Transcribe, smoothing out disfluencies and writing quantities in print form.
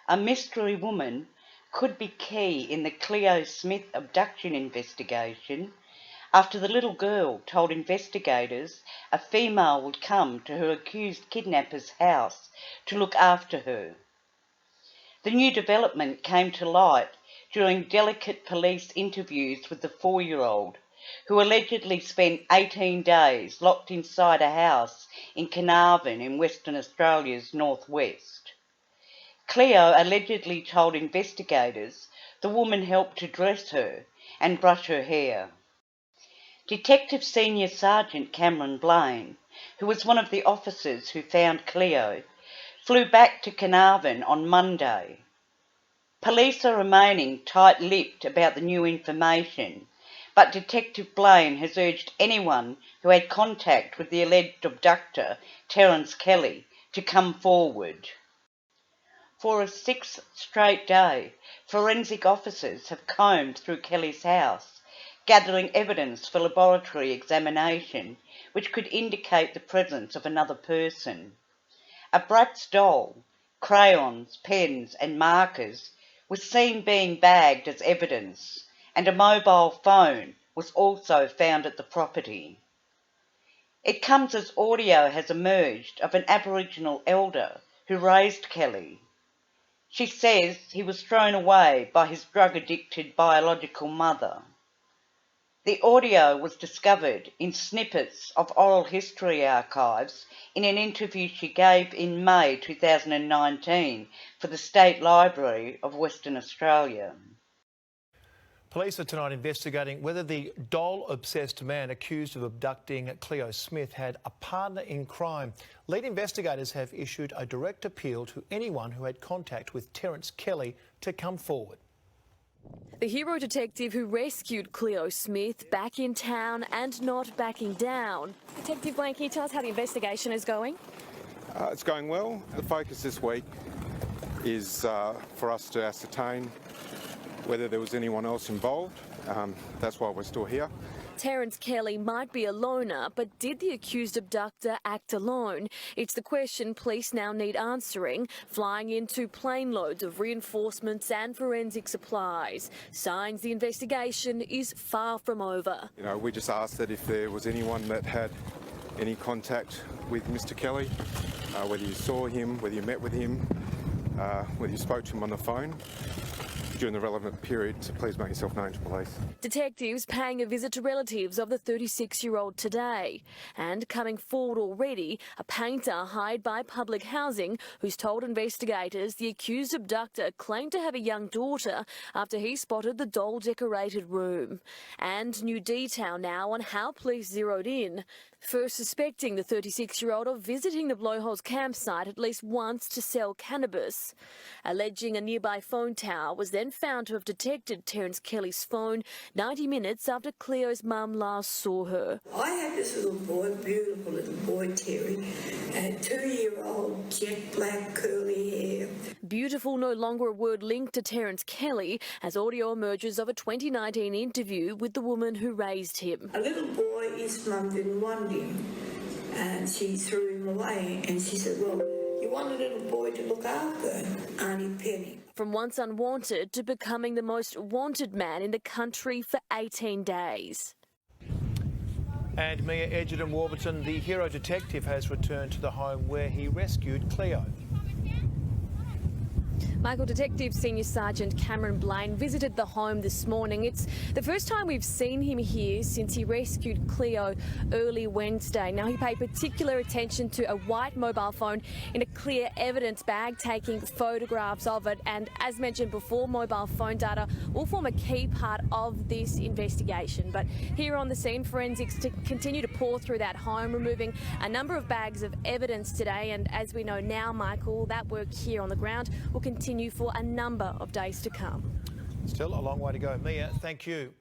A mystery woman could be key in the Cleo Smith abduction investigation. After the little girl told investigators a female would come to her accused kidnapper's house to look after her. The new development came to light during delicate police interviews with the 4-year-old, who allegedly spent 18 days locked inside a house in Carnarvon in Western Australia's northwest. Cleo allegedly told investigators the woman helped to dress her and brush her hair. Detective Senior Sergeant Cameron Blaine, who was one of the officers who found Cleo, flew back to Carnarvon on Monday. Police are remaining tight-lipped about the new information, but Detective Blaine has urged anyone who had contact with the alleged abductor, Terence Kelly, to come forward. For a 6th straight day, forensic officers have combed through Kelly's house, gathering evidence for laboratory examination which could indicate the presence of another person. A Bratz doll, crayons, pens and markers was seen being bagged as evidence, and a mobile phone was also found at the property. It comes as audio has emerged of an Aboriginal elder who raised Kelly. She says he was thrown away by his drug-addicted biological mother. The audio was discovered in snippets of oral history archives in an interview she gave in May 2019 for the State Library of Western Australia. Police are tonight investigating whether the doll-obsessed man accused of abducting Cleo Smith had a partner in crime. Lead investigators have issued a direct appeal to anyone who had contact with Terence Kelly to come forward. The hero detective who rescued Cleo Smith back in town and not backing down. Detective Blaine, can you tell us how the investigation is going? It's going well. The focus this week is for us to ascertain whether there was anyone else involved. That's why we're still here. Terence Kelly might be a loner, but did the accused abductor act alone? It's the question police now need answering, flying into plane loads of reinforcements and forensic supplies. Signs the investigation is far from over. You know, we just asked that if there was anyone that had any contact with Mr. Kelly, whether you saw him, whether you met with him, whether you spoke to him on the phone during the relevant period, to please make yourself known to police. Detectives paying a visit to relatives of the 36-year-old today. And coming forward already, a painter hired by public housing who's told investigators the accused abductor claimed to have a young daughter after he spotted the doll-decorated room. And new detail now on how police zeroed in, first suspecting the 36-year-old of visiting the Blowholes campsite at least once to sell cannabis. Alleging a nearby phone tower was then found to have detected Terence Kelly's phone 90 minutes after Cleo's mum last saw her. I had this little boy, beautiful little boy, Terry, and a 2-year-old jet black curly hair. Beautiful no longer a word linked to Terence Kelly as audio emerges of a 2019 interview with the woman who raised him. A little boy, his mum didn't want him, and she threw him away, and she said, well, you want a little boy to look after, Auntie Penny. From once unwanted to becoming the most wanted man in the country for 18 days. And Mia Edgerton Warburton, the hero detective, has returned to the home where he rescued Cleo. Michael, Detective Senior Sergeant Cameron Blaine visited the home this morning. It's the first time we've seen him here since he rescued Cleo early Wednesday. Now, he paid particular attention to a white mobile phone in a clear evidence bag, taking photographs of it. And as mentioned before, mobile phone data will form a key part of this investigation. But here on the scene, forensics to continue to pour through that home, removing a number of bags of evidence today. And as we know now, Michael, that work here on the ground will continue for a number of days to come. Still a long way to go. Mia, thank you.